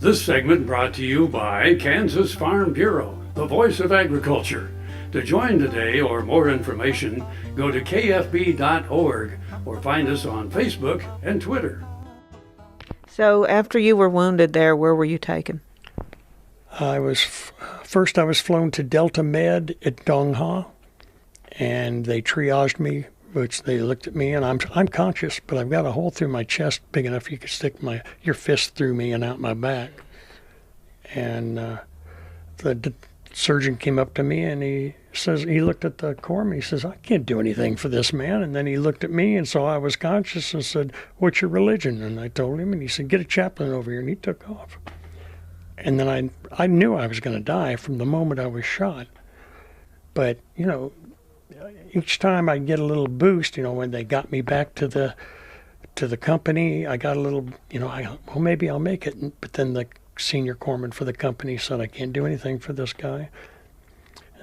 This segment brought to you by Kansas Farm Bureau, the voice of agriculture. To join today or more information, go to kfb.org or find us on Facebook and Twitter. So after you were wounded there, where were you taken? I was flown to Delta Med at Dong Ha, and they triaged me, which they looked at me, and I'm conscious, but I've got a hole through my chest big enough you could stick your fist through me and out my back. And the surgeon came up to me and he looked at the corpsman. He says, "I can't do anything for this man." And then he looked at me and saw I was conscious and said, "What's your religion?" And I told him, and he said, "Get a chaplain over here," and he took off. And then I knew I was going to die from the moment I was shot. But, each time I get a little boost, when they got me back to the company, I got a little, well, maybe I'll make it. But then the senior corpsman for the company said, "I can't do anything for this guy."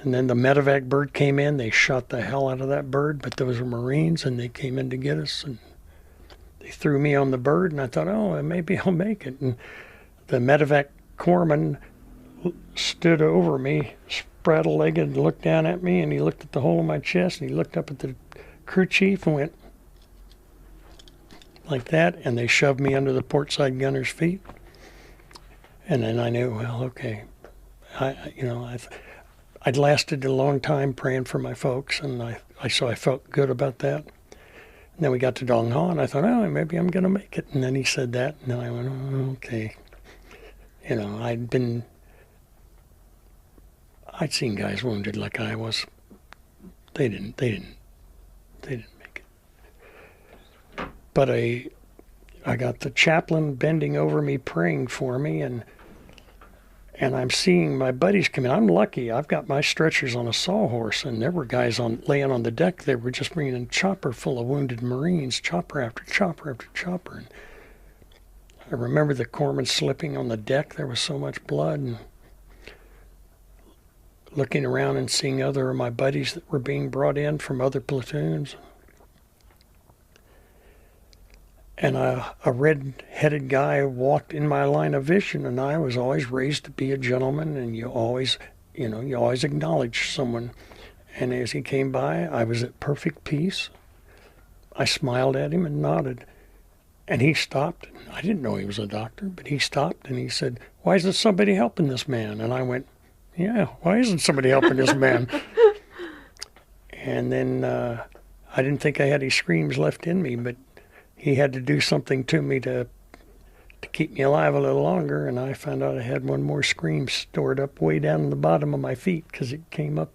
And then the medevac bird came in. They shot the hell out of that bird, but those were Marines, and they came in to get us. And they threw me on the bird, and I thought, oh, maybe I'll make it. And the medevac corpsman stood over me, spraddle-legged, and looked down at me, and he looked at the hole in my chest, and he looked up at the crew chief and went like that, and they shoved me under the port side gunner's feet. And then I knew, well, okay, I'd lasted a long time praying for my folks, and so I felt good about that. And then we got to Dong Ha, and I thought, oh, maybe I'm going to make it. And then he said that, and then I went, oh, okay. I'd seen guys wounded like I was. They didn't make it. But I got the chaplain bending over me, praying for me, and I'm seeing my buddies come in. I'm lucky. I've got my stretchers on a sawhorse, and there were guys laying on the deck. They were just bringing in a chopper full of wounded Marines, chopper after chopper after chopper. And I remember the corpsman slipping on the deck. There was so much blood. And looking around and seeing other of my buddies that were being brought in from other platoons. And a red-headed guy walked in my line of vision, and I was always raised to be a gentleman, and you always acknowledge someone. And as he came by, I was at perfect peace. I smiled at him and nodded. And he stopped. I didn't know he was a doctor, but he stopped and he said, "Why isn't somebody helping this man?" And I went, "Yeah, why isn't somebody helping this man?" And then I didn't think I had any screams left in me, but he had to do something to me to keep me alive a little longer, and I found out I had one more scream stored up way down in the bottom of my feet because it came up.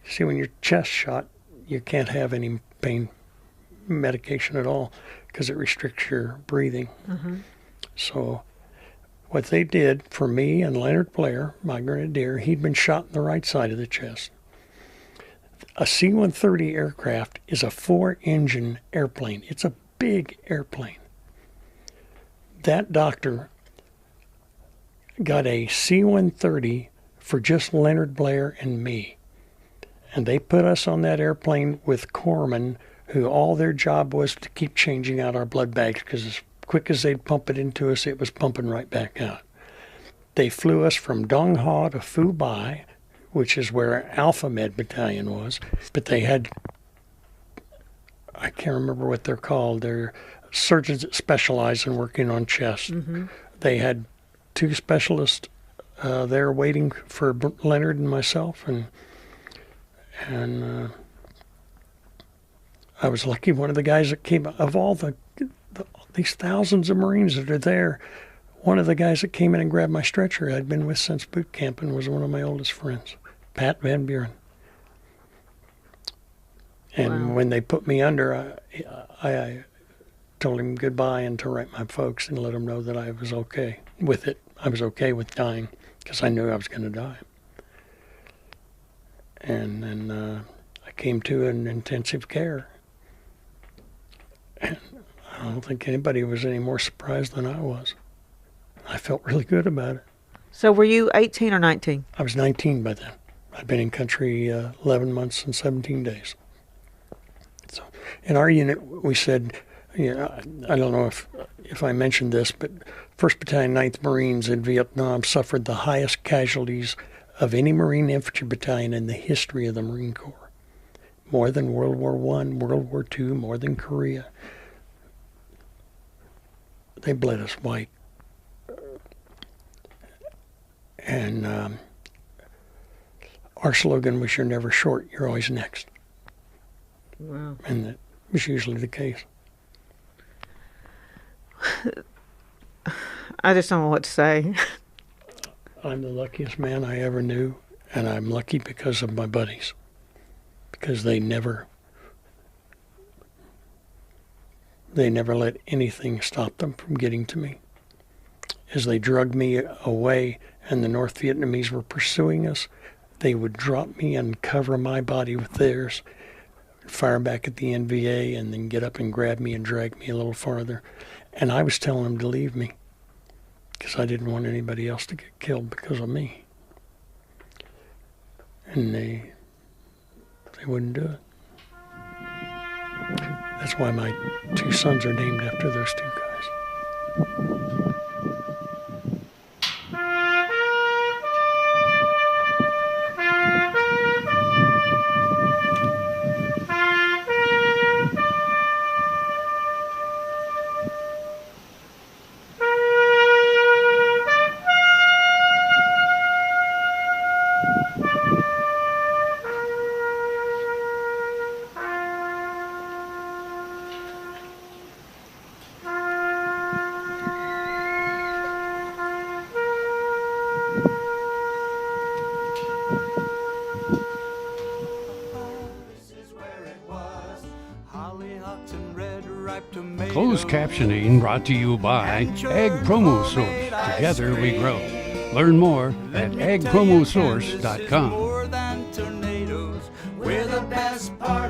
See, when your chest shot, you can't have any pain medication at all because it restricts your breathing. Mm-hmm. So what they did for me and Leonard Blair, my grenadier, he'd been shot in the right side of the chest. A C-130 aircraft is a 4-engine airplane. It's a big airplane. That doctor got a C-130 for just Leonard Blair and me. And they put us on that airplane with corpsmen who all their job was to keep changing out our blood bags because as quick as they'd pump it into us, it was pumping right back out. They flew us from Dong Ha to Phu Bai, which is where Alpha Med Battalion was, but they had, I can't remember what they're called, they're surgeons that specialize in working on chest. Mm-hmm. They had 2 specialists there waiting for Leonard and myself, and I was lucky. One of the guys that came, of all these thousands of Marines that are there, one of the guys that came in and grabbed my stretcher I'd been with since boot camp and was one of my oldest friends, Pat Van Buren. And when they put me under, I told him goodbye and to write my folks and let them know that I was okay with it. I was okay with dying because I knew I was going to die. And then I came to in intensive care. And I don't think anybody was any more surprised than I was. I felt really good about it. So were you 18 or 19? I was 19 by then. I'd been in country 11 months and 17 days. So in our unit, we said Yeah, I don't know if I mentioned this, but 1st Battalion, 9th Marines in Vietnam suffered the highest casualties of any Marine infantry battalion in the history of the Marine Corps. More than World War I, World War II, more than Korea. They bled us white. And our slogan was, "You're never short, you're always next." Wow. And that was usually the case. I just don't know what to say. I'm the luckiest man I ever knew, and I'm lucky because of my buddies. Because they never let anything stop them from getting to me. As they drugged me away and the North Vietnamese were pursuing us, they would drop me and cover my body with theirs, fire back at the NVA, and then get up and grab me and drag me a little farther. And I was telling them to leave me because I didn't want anybody else to get killed because of me. And they wouldn't do it. That's why my 2 sons are named after those 2 guys. Closed captioning brought to you by Ag Promo Source. Together we grow. Learn more at agpromosource.com. We're the best part